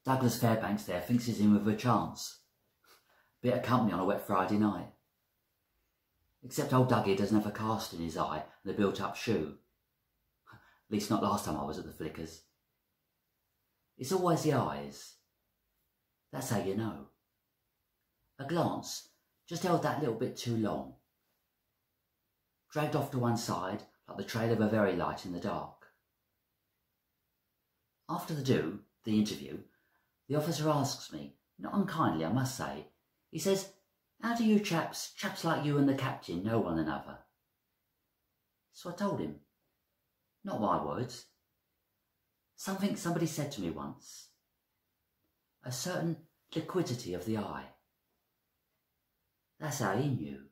Douglas Fairbanks there thinks he's in with a chance. Bit of company on a wet Friday night. Except old Dougie doesn't have a cast in his eye and a built-up shoe. At least not last time I was at the Flickers. It's always the eyes. That's how you know. A glance just held that little bit too long. Dragged off to one side like the trail of a very light in the dark. After the interview, the officer asks me, not unkindly I must say, he says, "How do you chaps like you and the captain know one another?" So I told him, not my words, something somebody said to me once. A certain liquidity of the eye. That's how he knew.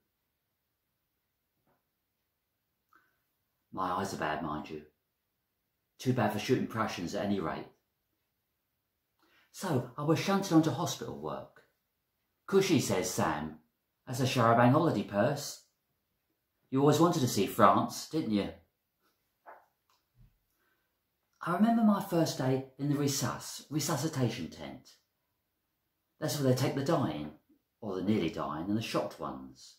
My eyes are bad, mind you. Too bad for shooting Prussians at any rate. So I was shunted onto hospital work. "Cushy," says Sam. "That's a Charabang holiday purse. You always wanted to see France, didn't you?" I remember my first day in the resuscitation tent. That's where they take the dying, or the nearly dying, and the shocked ones.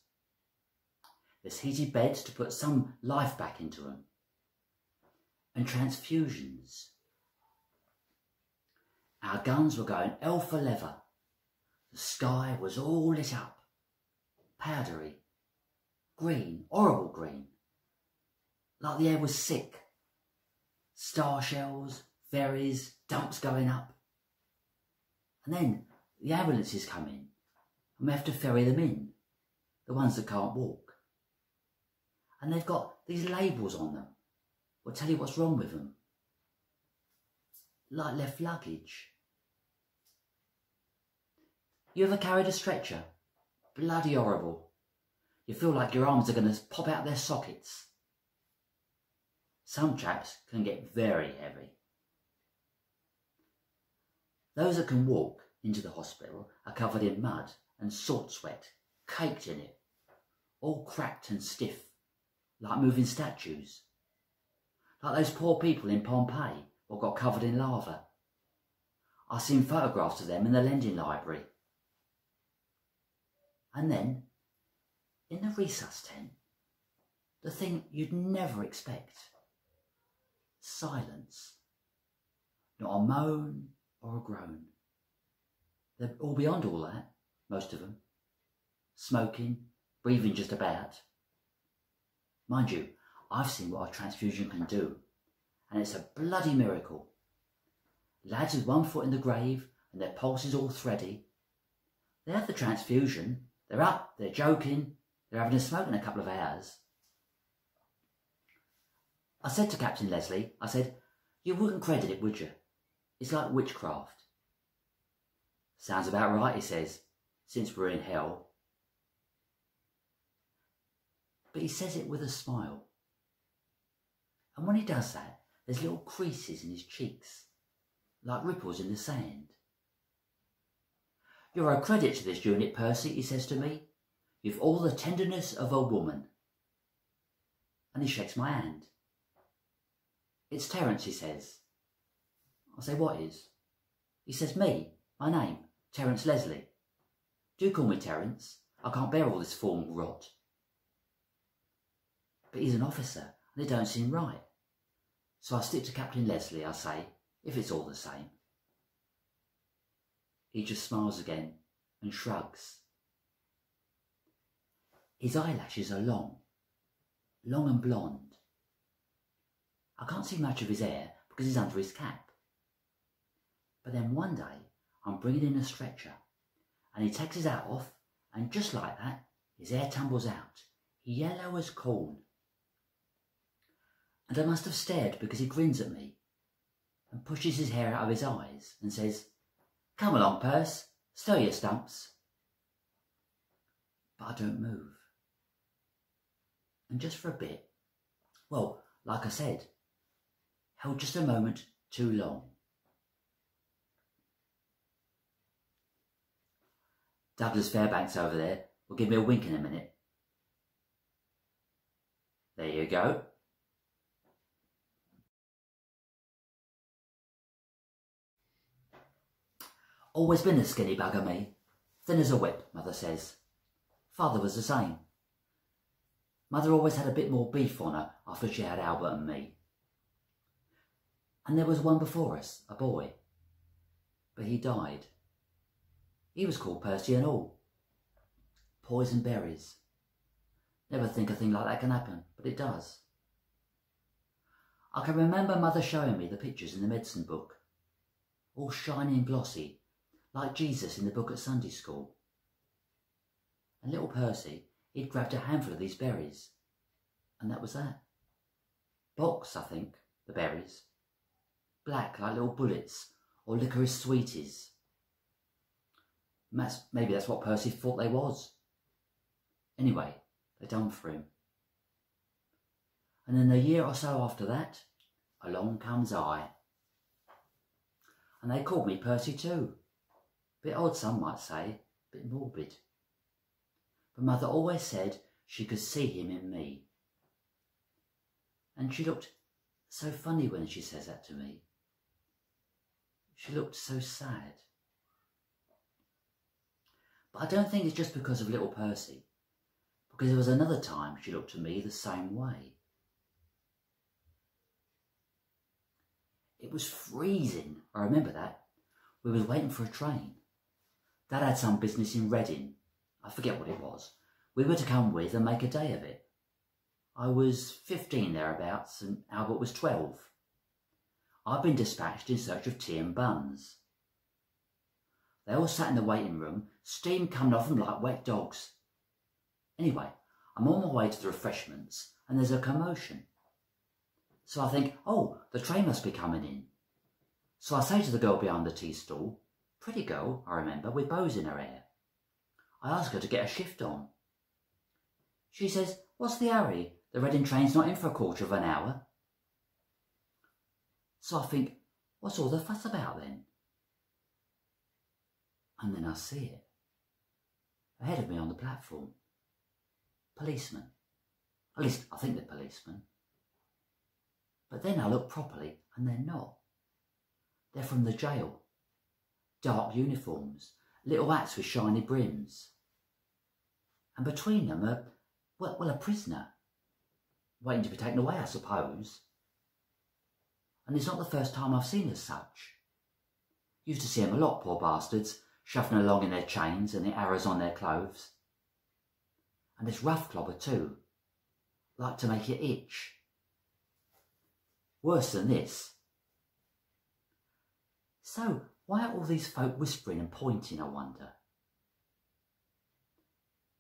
There's heated beds to put some life back into them. And transfusions. Our guns were going hell for leather. The sky was all lit up. Powdery. Green. Horrible green. Like the air was sick. Star shells, ferries, dumps going up. And then the ambulances come in and we have to ferry them in. The ones that can't walk. And they've got these labels on them. Will tell you what's wrong with them. Like left luggage. You ever carried a stretcher? Bloody horrible. You feel like your arms are going to pop out their sockets. Some chaps can get very heavy. Those that can walk into the hospital are covered in mud and salt sweat, caked in it, all cracked and stiff, like moving statues. Like those poor people in Pompeii who got covered in lava. I've seen photographs of them in the lending library. And then, in the resus tent, the thing you'd never expect. Silence. Not a moan or a groan. They're all beyond all that, most of them. Smoking, breathing just about. Mind you, I've seen what a transfusion can do, and it's a bloody miracle. Lads with 1 foot in the grave and their pulses all thready. They have the transfusion, they're up, they're joking, they're having a smoke in a couple of hours. I said to Captain Leslie, I said, "You wouldn't credit it, would you? It's like witchcraft." "Sounds about right," he says, "since we're in hell." But he says it with a smile. And when he does that, there's little creases in his cheeks, like ripples in the sand. "You're a credit to this unit, Percy," he says to me. "You've all the tenderness of a woman." And he shakes my hand. "It's Terence," he says. I say, "What is?" He says, "Me, my name, Terence Leslie. Do call me Terence. I can't bear all this formal rot." But he's an officer, and it don't seem right. So I stick to Captain Leslie, I say, if it's all the same. He just smiles again and shrugs. His eyelashes are long and blonde. I can't see much of his hair because he's under his cap. But then one day I'm bringing in a stretcher and he takes his hat off and just like that his hair tumbles out, yellow as corn. And I must have stared because he grins at me and pushes his hair out of his eyes and says, "Come along, Perce, stir your stumps." But I don't move. And just for a bit, well, like I said, held just a moment too long. Douglas Fairbanks over there or give me a wink in a minute. There you go. Always been a skinny bugger, me. Thin as a whip, Mother says. Father was the same. Mother always had a bit more beef on her after she had Albert and me. And there was one before us, a boy. But he died. He was called Percy and all. Poison berries. Never think a thing like that can happen, but it does. I can remember Mother showing me the pictures in the medicine book. All shiny and glossy, like Jesus in the book at Sunday school. And little Percy, he'd grabbed a handful of these berries. And that was that. Box, I think, the berries. Black like little bullets, or licorice sweeties. Maybe that's what Percy thought they was. Anyway, they done for him. And then a year or so after that, along comes I. And they called me Percy too. Bit odd, some might say, bit morbid. But Mother always said she could see him in me. And she looked so funny when she says that to me. She looked so sad. But I don't think it's just because of little Percy, because there was another time she looked at me the same way. It was freezing, I remember that. We was waiting for a train. Dad had some business in Reading. I forget what it was. We were to come with and make a day of it. I was 15 thereabouts and Albert was 12. I'd been dispatched in search of tea and buns. They all sat in the waiting room, steam coming off them like wet dogs. Anyway, I'm on my way to the refreshments and there's a commotion. So I think, oh, the train must be coming in. So I say to the girl behind the tea stall, pretty girl, I remember, with bows in her hair. I ask her to get a shift on. She says, what's the hurry? The Reading train's not in for a quarter of an hour. So I think, what's all the fuss about then? And then I see it. Ahead of me on the platform. Policemen. At least I think they're policemen. But then I look properly and they're not. They're from the jail. Dark uniforms, little hats with shiny brims. And between them a prisoner. Waiting to be taken away, I suppose. And it's not the first time I've seen as such. Used to see them a lot, poor bastards, shuffling along in their chains and the arrows on their clothes. And this rough clobber too, like to make you itch. Worse than this. So, why are all these folk whispering and pointing, I wonder?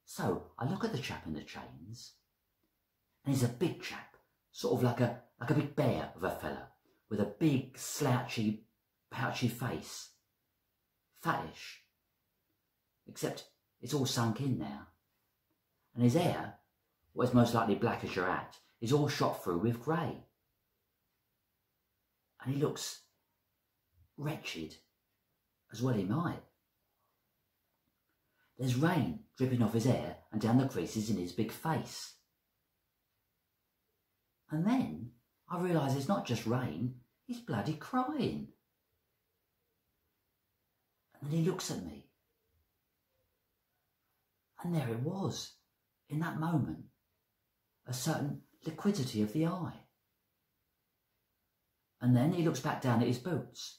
So, I look at the chap in the chains, and he's a big chap, sort of like a big bear of a fella, with a big, slouchy, pouchy face. Fattish. Except it's all sunk in now. And his hair, what is most likely black as your hat, is all shot through with grey. And he looks wretched, as well he might. There's rain dripping off his hair and down the creases in his big face. And then I realise it's not just rain, he's bloody crying. And then he looks at me. And there it was, in that moment, a certain liquidity of the eye. And then he looks back down at his boots,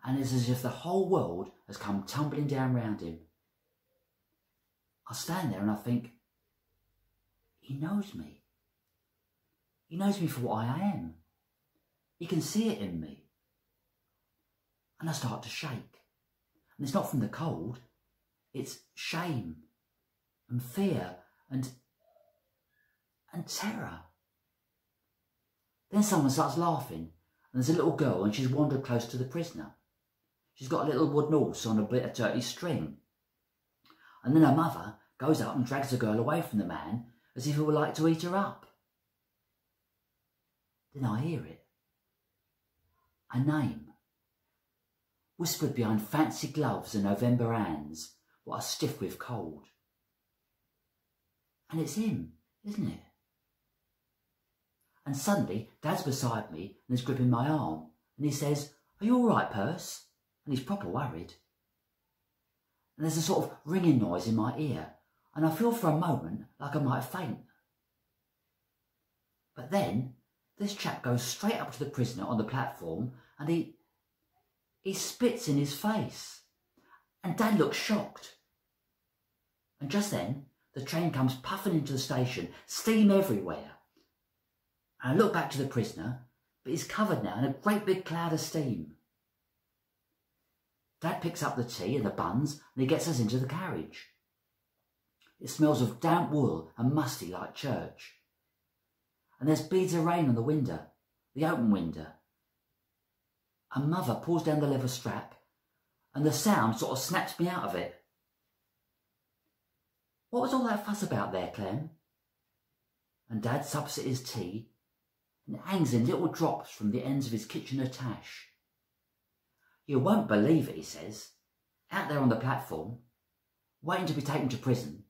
and it's as if the whole world has come tumbling down round him. I stand there and I think, he knows me. He knows me for what I am. He can see it in me. And I start to shake. And it's not from the cold, it's shame and fear and terror. Then someone starts laughing, and there's a little girl and she's wandered close to the prisoner. She's got a little wooden horse on a bit of dirty string. And then her mother goes up and drags the girl away from the man as if he would like to eat her up. Then I hear it. A name. Whispered behind fancy gloves and November hands, what are stiff with cold. And it's him, isn't it? And suddenly, Dad's beside me and is gripping my arm. And he says, "Are you all right, Perce?" And he's proper worried. And there's a sort of ringing noise in my ear. And I feel for a moment like I might faint. But then, this chap goes straight up to the prisoner on the platform and he spits in his face. And Dad looks shocked. And just then, the train comes puffing into the station, steam everywhere. And I look back to the prisoner, but he's covered now in a great big cloud of steam. Dad picks up the tea and the buns and he gets us into the carriage. It smells of damp wool and musty like church. And there's beads of rain on the window, the open window. And Mother pulls down the leather strap and the sound sort of snaps me out of it. "What was all that fuss about there, Clem?" And Dad sups at his tea and it hangs in little drops from the ends of his kitchen attache. "You won't believe it," he says. "Out there on the platform, waiting to be taken to prison,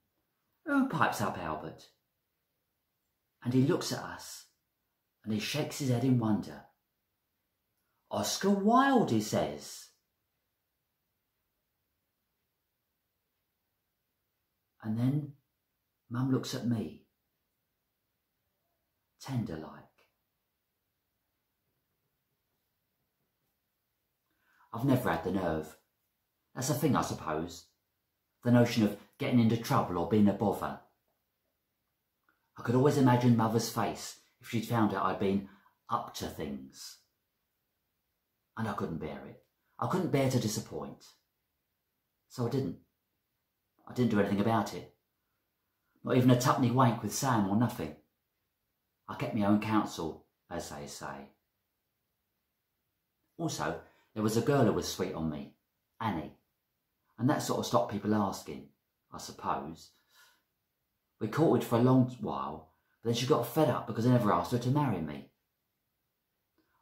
who pipes up Albert?" And he looks at us and he shakes his head in wonder. "Oscar Wilde," he says. And then Mum looks at me, tender-like. I've never had the nerve. That's a thing, I suppose. The notion of getting into trouble or being a bother. I could always imagine Mother's face if she'd found out I'd been up to things. And I couldn't bear it. I couldn't bear to disappoint. So I didn't. I didn't do anything about it. Not even a tuppenny wank with Sam or nothing. I kept my own counsel, as they say. Also, there was a girl who was sweet on me, Annie. And that sort of stopped people asking, I suppose. We courted for a long while, but then she got fed up because I never asked her to marry me.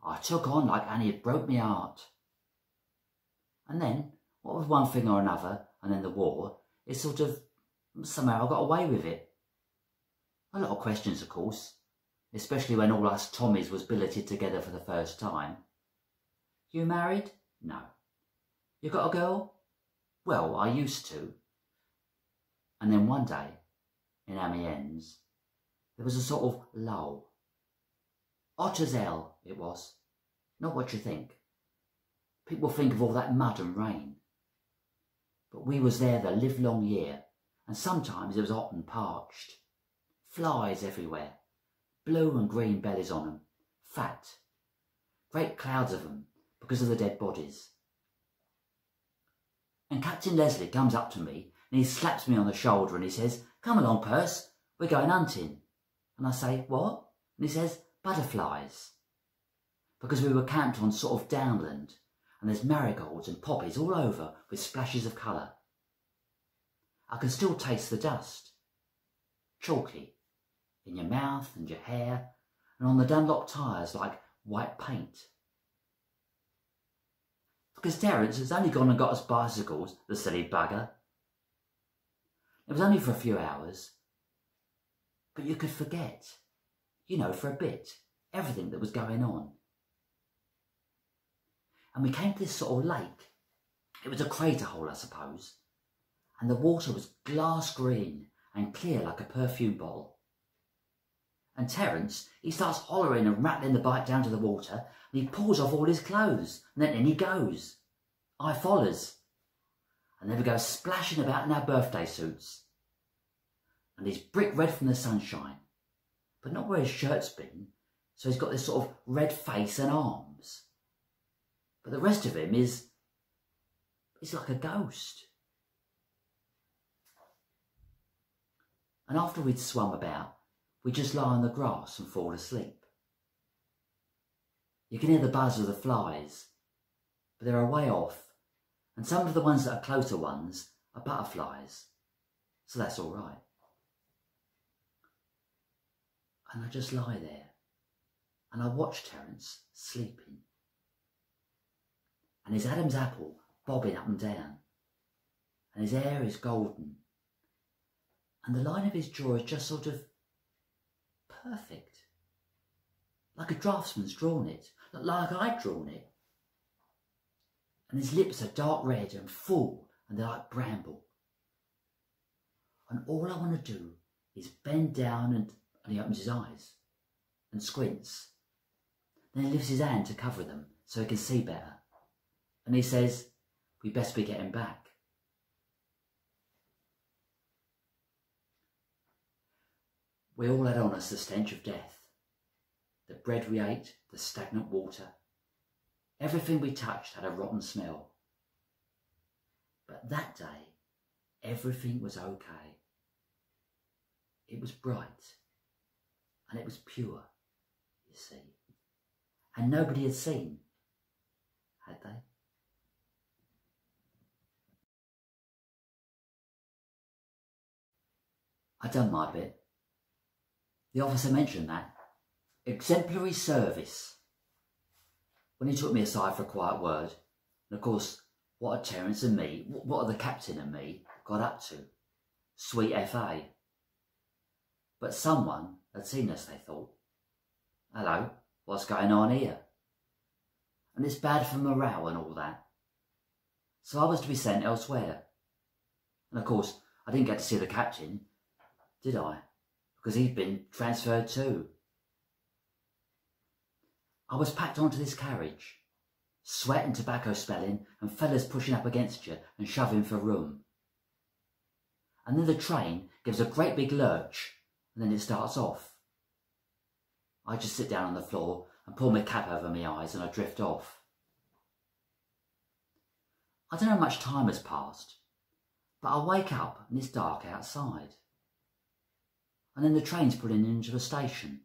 I took on like Annie had broke my heart. And then, what with one thing or another, and then the war, it sort of, somehow I got away with it. A lot of questions, of course, especially when all us Tommies was billeted together for the first time. You married? No. You got a girl? Well, I used to. And then one day, in Amiens, there was a sort of lull. Hot as hell, it was. Not what you think. People think of all that mud and rain. But we was there the livelong year, and sometimes it was hot and parched. Flies everywhere, blue and green bellies on them, fat. Great clouds of them, because of the dead bodies. And Captain Leslie comes up to me, and he slaps me on the shoulder and he says, "Come along, Perce, we're going hunting." And I say, "What?" And he says, "Butterflies." Because we were camped on sort of downland, and there's marigolds and poppies all over with splashes of colour. I can still taste the dust. Chalky, in your mouth and your hair, and on the Dunlop tyres like white paint. Because Terence has only gone and got us bicycles, the silly bugger. It was only for a few hours, but you could forget, you know, for a bit, everything that was going on. And we came to this sort of lake. It was a crater hole, I suppose, and the water was glass green and clear like a perfume bottle. And Terence, he starts hollering and rattling the bike down to the water, and he pulls off all his clothes, and then in he goes. I follows. And then we go splashing about in our birthday suits. And he's brick red from the sunshine, but not where his shirt's been, so he's got this sort of red face and arms. But the rest of him is like a ghost. And after we'd swum about, we'd just lie on the grass and fall asleep. You can hear the buzz of the flies, but they're a way off, and some of the ones that are closer ones are butterflies, so that's all right. And I just lie there, and I watch Terence sleeping, and his Adam's apple bobbing up and down, and his hair is golden, And the line of his jaw is just sort of perfect. Like a draftsman's drawn it, like I'd drawn it. And his lips are dark red and full, and they're like bramble. And all I want to do is bend down and he opens his eyes and squints. Then he lifts his hand to cover them so he can see better. And he says, "We best be getting back." We all had on us the stench of death. The bread we ate, the stagnant water. Everything we touched had a rotten smell. But that day, everything was okay. It was bright, and it was pure, you see. And nobody had seen, had they? I'd done my bit. The officer mentioned that. Exemplary service. When he took me aside for a quiet word, and of course, what had Terence and me, what had the captain and me got up to? Sweet FA. But someone had seen us, they thought. Hello, what's going on here? And it's bad for morale and all that. So I was to be sent elsewhere. And of course, I didn't get to see the captain, did I? Because he'd been transferred too. I was packed onto this carriage, sweat and tobacco smelling, and fellas pushing up against you and shoving for room. And then the train gives a great big lurch, and then it starts off. I just sit down on the floor and pull my cap over my eyes and I drift off. I don't know how much time has passed, but I wake up and it's dark outside. And then the train's pulling into the station.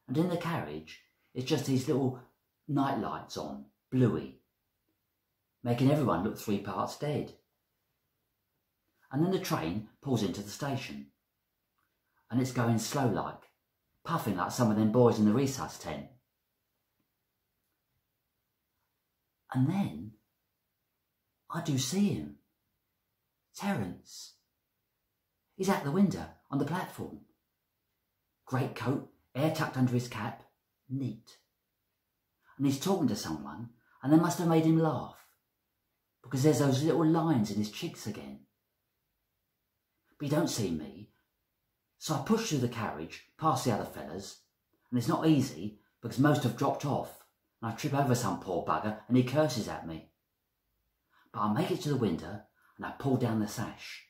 And in the carriage, it's just these little night lights on, bluey, making everyone look 3 parts dead. And then the train pulls into the station. And it's going slow like, puffing like some of them boys in the resus tent. And then I do see him. Terence. He's at the window on the platform. Great coat, hair tucked under his cap, neat. And he's talking to someone, and they must have made him laugh, because there's those little lines in his cheeks again. But he don't see me, so I push through the carriage, past the other fellas, and it's not easy, because most have dropped off, and I trip over some poor bugger, and he curses at me. But I make it to the window, and I pull down the sash.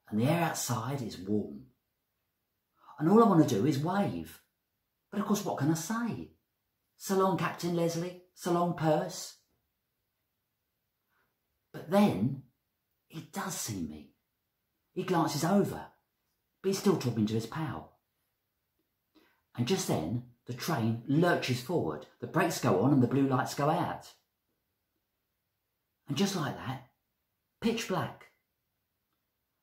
And the air outside is warm. And all I want to do is wave. But of course, what can I say? So long, Captain Leslie. So long, Purse. But then, he does see me. He glances over, but he's still talking to his pal. And just then, the train lurches forward. The brakes go on and the blue lights go out. And just like that, pitch black.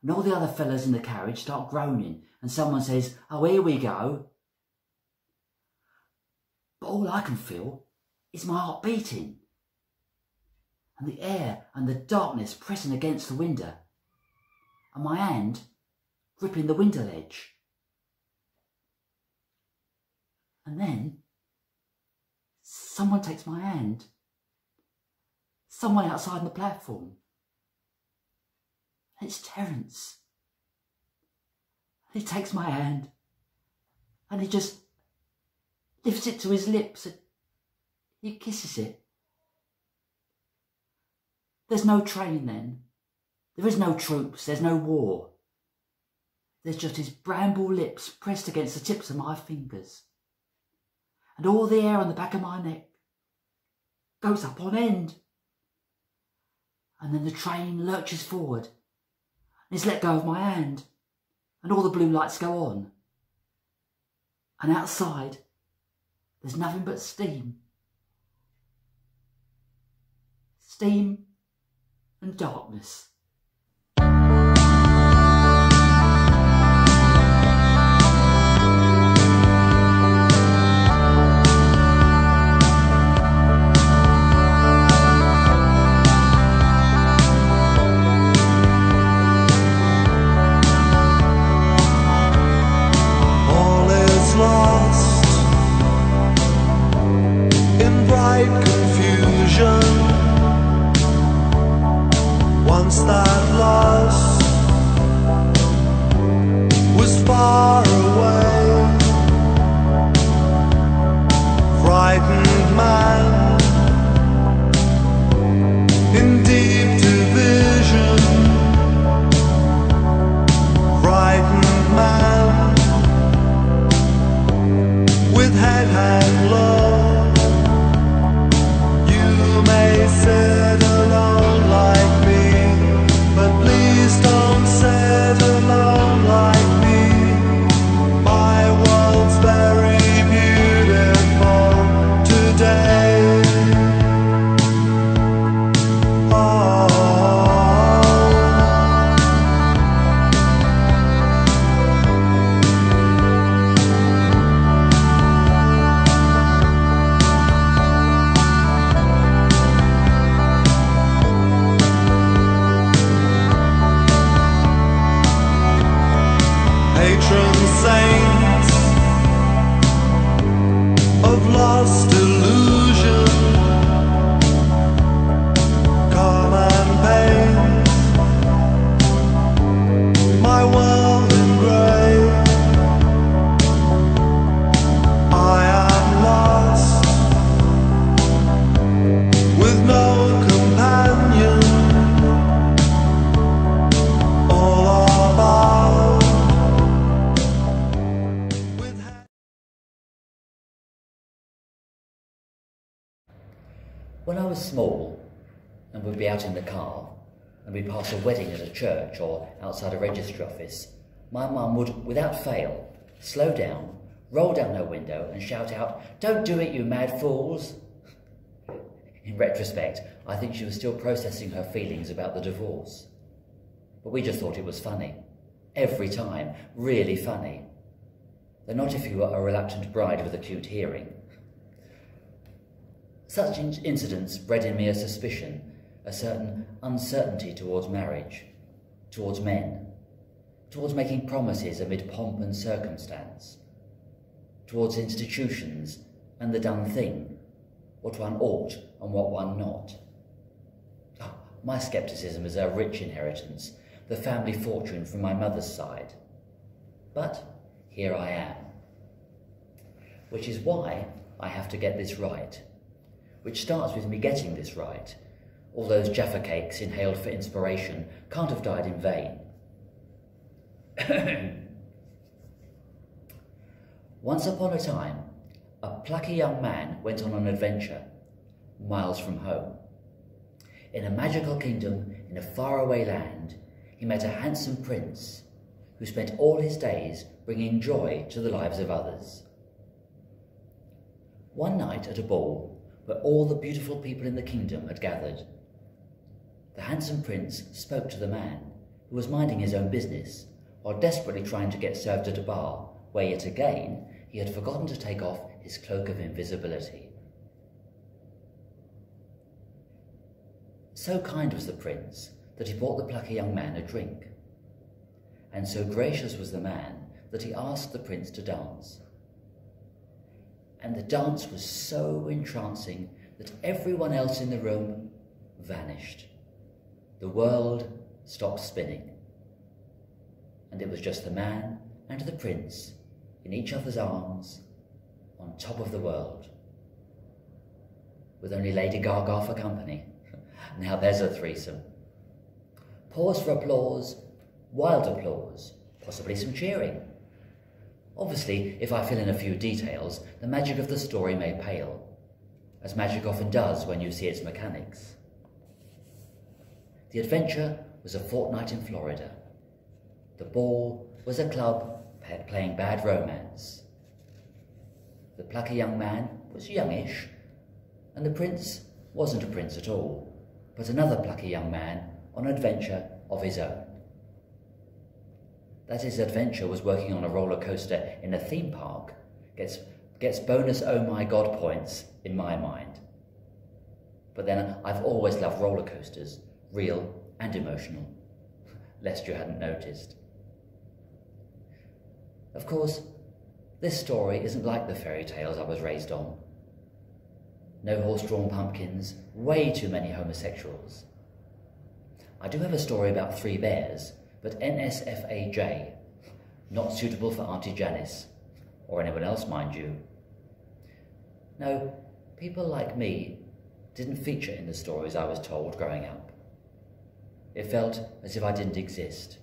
And all the other fellas in the carriage start groaning, and someone says, "Oh, here we go." But all I can feel is my heart beating, and the air and the darkness pressing against the window, and my hand gripping the window ledge. And then someone takes my hand. Someone outside on the platform. It's Terence. He takes my hand and he just lifts it to his lips and he kisses it. There's no train then. There is no troops. There's no war. There's just his bramble lips pressed against the tips of my fingers. And all the hair on the back of my neck goes up on end. And then the train lurches forward. And he's let go of my hand, and all the blue lights go on. And outside, there's nothing but steam. Steam and darkness. patron saints of lost illusion, calm and pain, my world in grey. I am lost with no companion. When I was small and would be out in the car and we'd pass a wedding at a church or outside a registry office, my mum would, without fail, slow down, roll down her window and shout out, "Don't do it, you mad fools!" In retrospect, I think she was still processing her feelings about the divorce. But we just thought it was funny. Every time. Really funny. Though not if you were a reluctant bride with acute hearing. Such incidents bred in me a suspicion, a certain uncertainty towards marriage, towards men, towards making promises amid pomp and circumstance, towards institutions and the done thing, what one ought and what one not. Oh, my scepticism is a rich inheritance, the family fortune from my mother's side. But here I am. Which is why I have to get this right. Which starts with me getting this right. All those Jaffa cakes inhaled for inspiration can't have died in vain. Once upon a time, a plucky young man went on an adventure, miles from home. In a magical kingdom, in a faraway land, he met a handsome prince who spent all his days bringing joy to the lives of others. One night at a ball, where all the beautiful people in the kingdom had gathered, the handsome prince spoke to the man, who was minding his own business, while desperately trying to get served at a bar, where yet again he had forgotten to take off his cloak of invisibility. So kind was the prince that he bought the plucky young man a drink, and so gracious was the man that he asked the prince to dance. And the dance was so entrancing that everyone else in the room vanished. The world stopped spinning. And it was just the man and the prince in each other's arms on top of the world. With only Lady Gaga for company. Now there's a threesome. Pause for applause, wild applause, possibly some cheering. Obviously, if I fill in a few details, the magic of the story may pale, as magic often does when you see its mechanics. The adventure was a fortnight in Florida. The ball was a club playing bad romance. The plucky young man was youngish, and the prince wasn't a prince at all, but another plucky young man on an adventure of his own. That his adventure was working on a roller coaster in a theme park gets bonus oh my god points in my mind. But then I've always loved roller coasters, real and emotional, lest you hadn't noticed. Of course, this story isn't like the fairy tales I was raised on. No horse-drawn pumpkins, way too many homosexuals. I do have a story about 3 bears, but NSFAJ, not suitable for Auntie Janice, or anyone else, mind you. No, people like me didn't feature in the stories I was told growing up. It felt as if I didn't exist.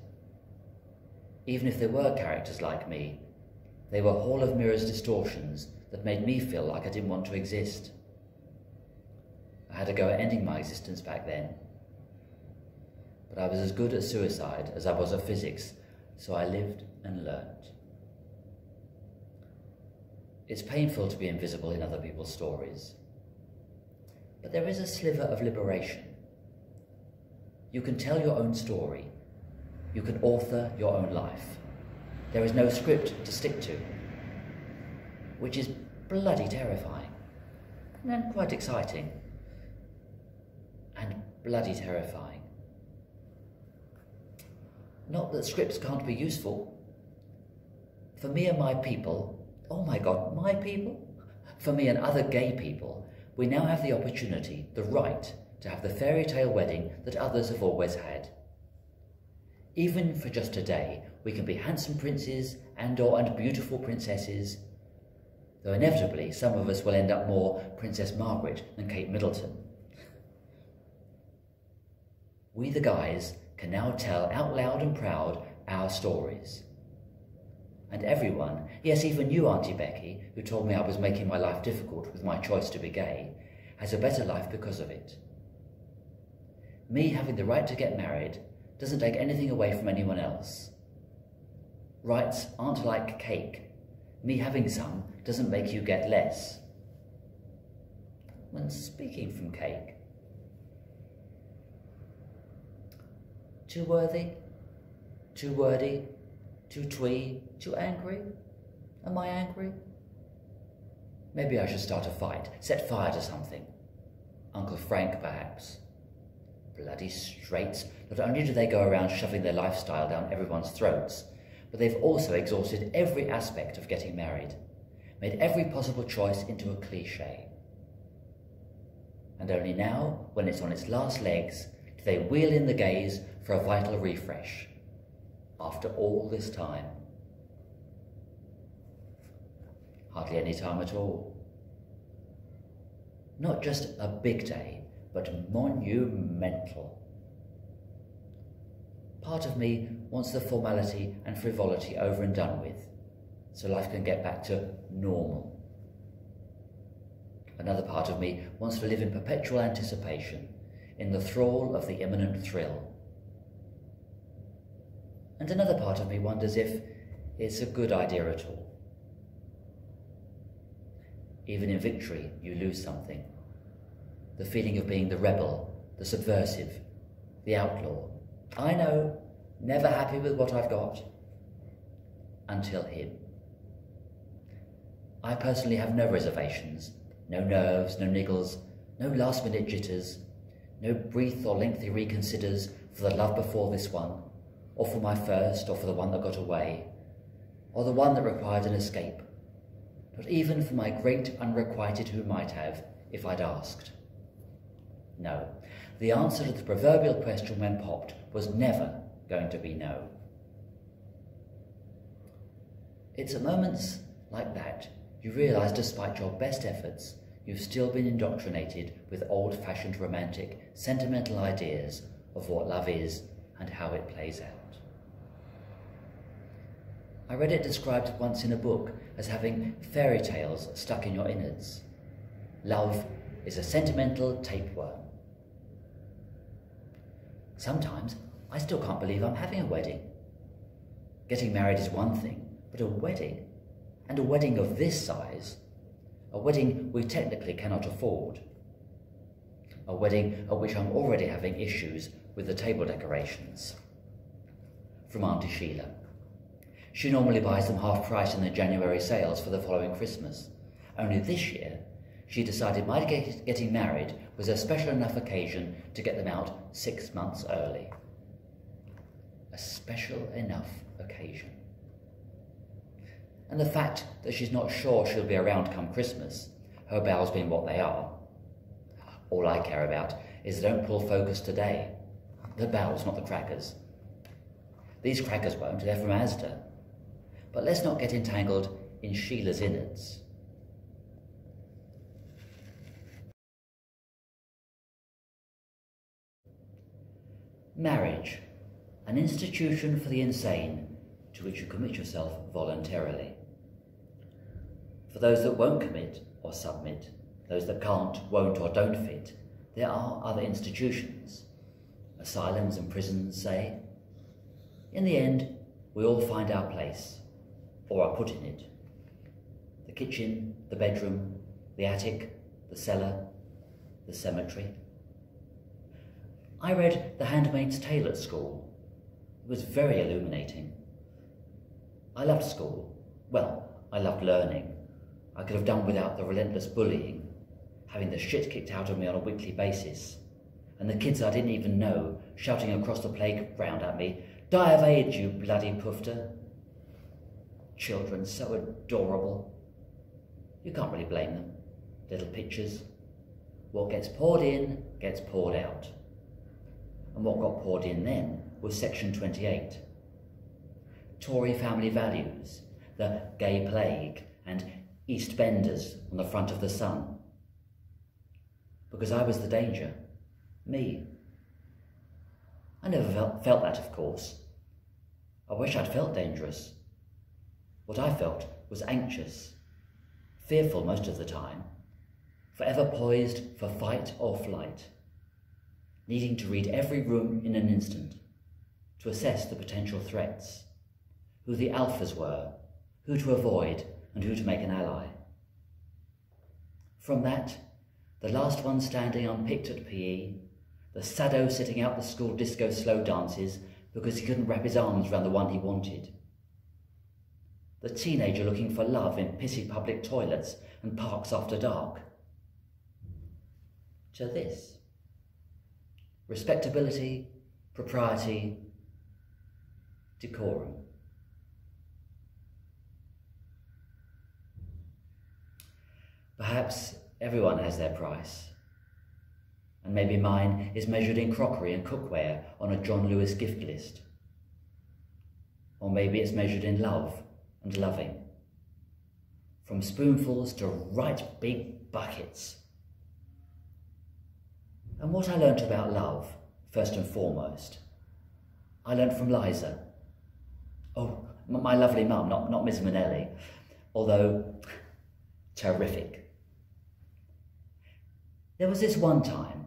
Even if there were characters like me, they were Hall of Mirrors distortions that made me feel like I didn't want to exist. I had a go at ending my existence back then. But I was as good at suicide as I was at physics, so I lived and learned. It's painful to be invisible in other people's stories. But there is a sliver of liberation. You can tell your own story. You can author your own life. There is no script to stick to, which is bloody terrifying, and quite exciting, and bloody terrifying. Not that scripts can't be useful. For me and my people, oh my God, my people? For me and other gay people, we now have the opportunity, the right, to have the fairy tale wedding that others have always had. Even for just a day, we can be handsome princes and beautiful princesses, though inevitably some of us will end up more Princess Margaret than Kate Middleton. We the guys can now tell out loud and proud our stories. And everyone, yes, even you, Auntie Becky, who told me I was making my life difficult with my choice to be gay, has a better life because of it. Me having the right to get married doesn't take anything away from anyone else. Rights aren't like cake. Me having some doesn't make you get less. When speaking from cake, too worthy, too wordy, too twee, too angry? Am I angry? Maybe I should start a fight, set fire to something. Uncle Frank, perhaps. Bloody straights. Not only do they go around shoving their lifestyle down everyone's throats, but they've also exhausted every aspect of getting married, made every possible choice into a cliché. And only now, when it's on its last legs, do they wheel in the gays for a vital refresh. After all this time. Hardly any time at all. Not just a big day, but monumental. Part of me wants the formality and frivolity over and done with, so life can get back to normal. Another part of me wants to live in perpetual anticipation, in the thrall of the imminent thrill. And another part of me wonders if it's a good idea at all. Even in victory, you lose something. The feeling of being the rebel, the subversive, the outlaw. I know, never happy with what I've got. Until him. I personally have no reservations, no nerves, no niggles, no last-minute jitters, no brief or lengthy reconsiders for the love before this one, or for my first, or for the one that got away, or the one that required an escape, not even for my great unrequited who might have, if I'd asked. No, the answer to the proverbial question when popped was never going to be no. It's at moments like that you realise, despite your best efforts, you've still been indoctrinated with old-fashioned romantic, sentimental ideas of what love is and how it plays out. I read it described once in a book as having fairy tales stuck in your innards. Love is a sentimental tapeworm. Sometimes I still can't believe I'm having a wedding. Getting married is one thing, but a wedding, and a wedding of this size, a wedding we technically cannot afford, a wedding at which I'm already having issues with the table decorations. From Auntie Sheila. She normally buys them half price in the January sales for the following Christmas. Only this year, she decided my getting married was a special enough occasion to get them out 6 months early. A special enough occasion. And the fact that she's not sure she'll be around come Christmas, her bowels being what they are. All I care about is they don't pull focus today. The bowels, not the crackers. These crackers won't, they're from Asda. But let's not get entangled in Sheila's innards. Marriage, an institution for the insane to which you commit yourself voluntarily. For those that won't commit or submit, those that can't, won't or don't fit, there are other institutions. Asylums and prisons, say. In the end, we all find our place, or are put in it. The kitchen, the bedroom, the attic, the cellar, the cemetery. I read The Handmaid's Tale at school. It was very illuminating. I loved school. Well, I loved learning. I could have done without the relentless bullying, having the shit kicked out of me on a weekly basis, and the kids I didn't even know shouting across the playground at me, "Die of AIDS, you bloody poofter." children, so adorable. You can't really blame them. Little pictures. What gets poured in gets poured out. And what got poured in then was Section 28. Tory family values, the gay plague and East Benders on the front of the Sun. Because I was the danger. Me. I never felt that, of course. I wish I'd felt dangerous. What I felt was anxious, fearful most of the time, forever poised for fight or flight, needing to read every room in an instant, to assess the potential threats, who the alphas were, who to avoid and who to make an ally. From that, the last one standing unpicked at PE, the sado sitting out the school disco slow dances because he couldn't wrap his arms around the one he wanted, the teenager looking for love in pissy public toilets and parks after dark, to this. Respectability, propriety, decorum. Perhaps everyone has their price, and maybe mine is measured in crockery and cookware on a John Lewis gift list. Or maybe it's measured in love and loving, from spoonfuls to right big buckets. And what I learnt about love, first and foremost, I learnt from Liza. Oh, my lovely mum, not Miss Manelli, although terrific. There was this one time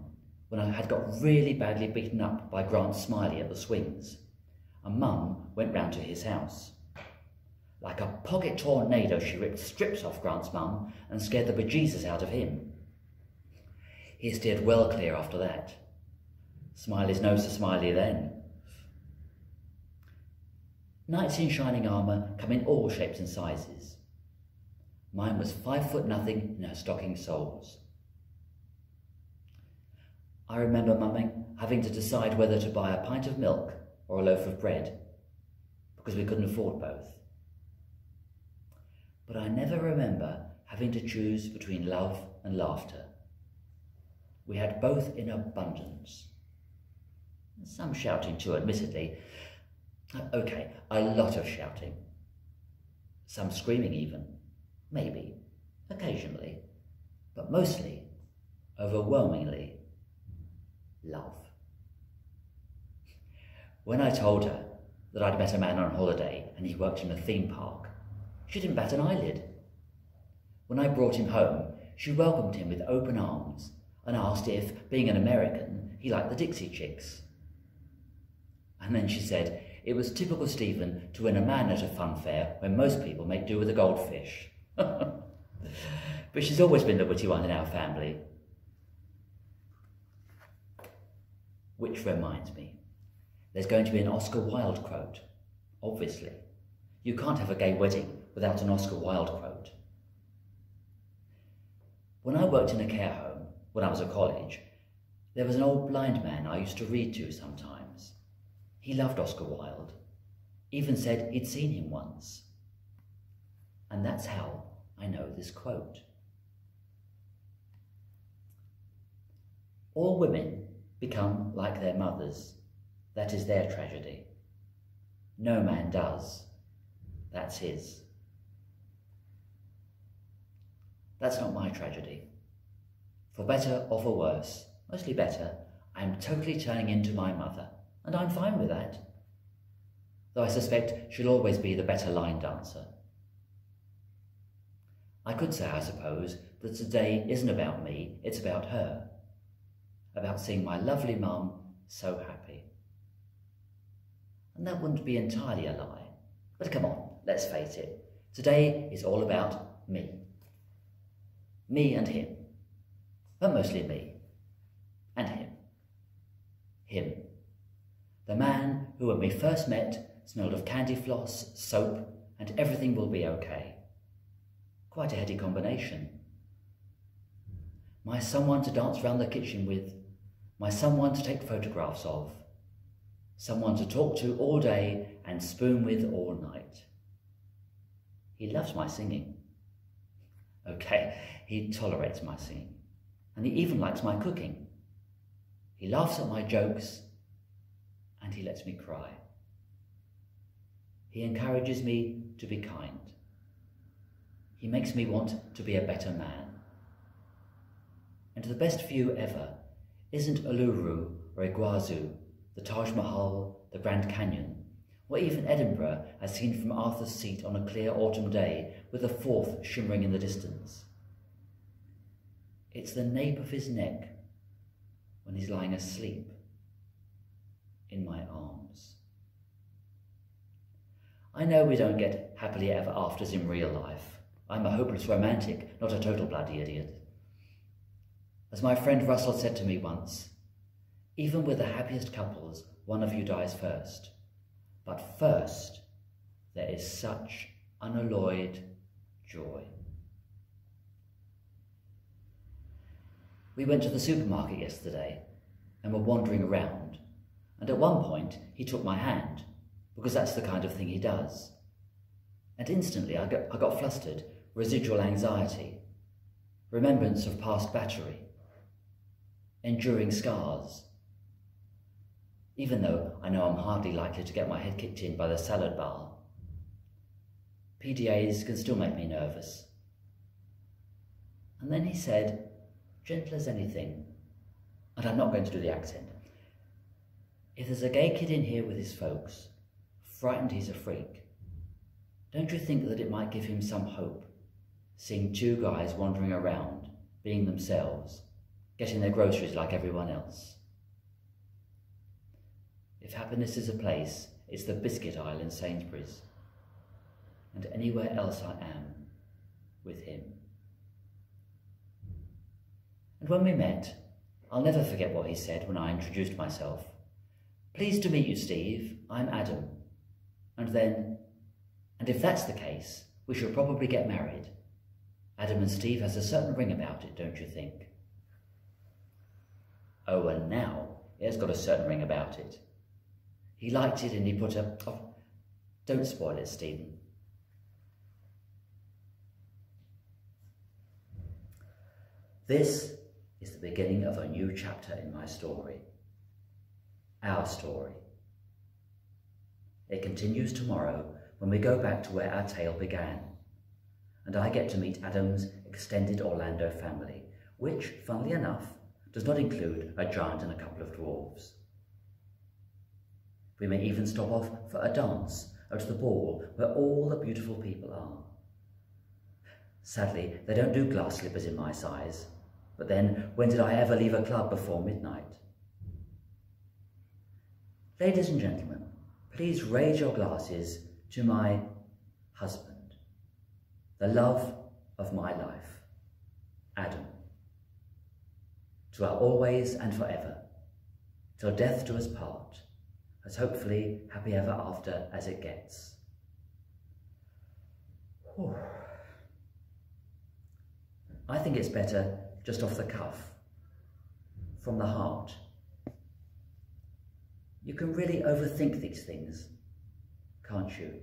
when I had got really badly beaten up by Grant Smiley at the swings, and Mum went round to his house. Like a pocket tornado, she ripped strips off Grant's mum and scared the bejesus out of him. He steered well clear after that. Smiley's no so smiley then. Knights in shining armour come in all shapes and sizes. Mine was 5 foot nothing in her stocking soles. I remember Mumming having to decide whether to buy a pint of milk or a loaf of bread, because we couldn't afford both. But I never remember having to choose between love and laughter. We had both in abundance. Some shouting too, admittedly. Okay, a lot of shouting. Some screaming even. Maybe. Occasionally. But mostly, overwhelmingly, love. When I told her that I'd met a man on holiday and he worked in a theme park, she didn't bat an eyelid. When I brought him home, she welcomed him with open arms and asked if, being an American, he liked the Dixie Chicks. And then she said it was typical Stephen to win a man at a fun fair when most people make do with a goldfish. But she's always been the witty one in our family. Which reminds me, there's going to be an Oscar Wilde quote, obviously. You can't have a gay wedding without an Oscar Wilde quote. When I worked in a care home, when I was at college, there was an old blind man I used to read to sometimes. He loved Oscar Wilde, even said he'd seen him once. And that's how I know this quote. All women become like their mothers. That is their tragedy. No man does. That's his. That's not my tragedy. For better or for worse, mostly better, I am totally turning into my mother, and I'm fine with that. Though I suspect she'll always be the better line dancer. I could say, I suppose, that today isn't about me, it's about her. About seeing my lovely mum so happy. And that wouldn't be entirely a lie. But come on, let's face it. Today is all about me. Me and him. But mostly me. And him. Him. The man who, when we first met, smelled of candy floss, soap, and everything will be okay. Quite a heady combination. My someone to dance round the kitchen with. My someone to take photographs of. Someone to talk to all day and spoon with all night. He loves my singing. Okay, he tolerates my singing. And he even likes my cooking. He laughs at my jokes and he lets me cry. He encourages me to be kind. He makes me want to be a better man. And the best view ever isn't Uluru or Iguazu, the Taj Mahal, the Grand Canyon, or even Edinburgh as seen from Arthur's Seat on a clear autumn day with the Forth shimmering in the distance. It's the nape of his neck when he's lying asleep in my arms. I know we don't get happily ever afters in real life. I'm a hopeless romantic, not a total bloody idiot. As my friend Russell said to me once, even with the happiest couples, one of you dies first. But first, there is such unalloyed joy. We went to the supermarket yesterday and were wandering around, and at one point he took my hand, because that's the kind of thing he does. And instantly I got flustered, residual anxiety, remembrance of past battery, enduring scars. Even though I know I'm hardly likely to get my head kicked in by the salad bar, PDAs can still make me nervous. And then he said, gentle as anything, and I'm not going to do the accent, if there's a gay kid in here with his folks, frightened he's a freak, don't you think that it might give him some hope, seeing two guys wandering around, being themselves, getting their groceries like everyone else? If happiness is a place, it's the biscuit aisle in Sainsbury's, and anywhere else I am with him. And when we met, I'll never forget what he said when I introduced myself. Pleased to meet you, Steve. I'm Adam. And then, and if that's the case, we should probably get married. Adam and Steve has a certain ring about it, don't you think? Oh, and now it has got a certain ring about it. He liked it and he put a... Oh, don't spoil it, Stephen. This is the beginning of a new chapter in my story. Our story. It continues tomorrow when we go back to where our tale began, and I get to meet Adam's extended Orlando family, which, funnily enough, does not include a giant and a couple of dwarves. We may even stop off for a dance at the ball where all the beautiful people are. Sadly, they don't do glass slippers in my size, but then when did I ever leave a club before midnight? Ladies and gentlemen, please raise your glasses to my husband, the love of my life, Adam. To our always and forever, till death do us part, as hopefully happy ever after as it gets. Whew. I think it's better just off the cuff, from the heart. You can really overthink these things, can't you?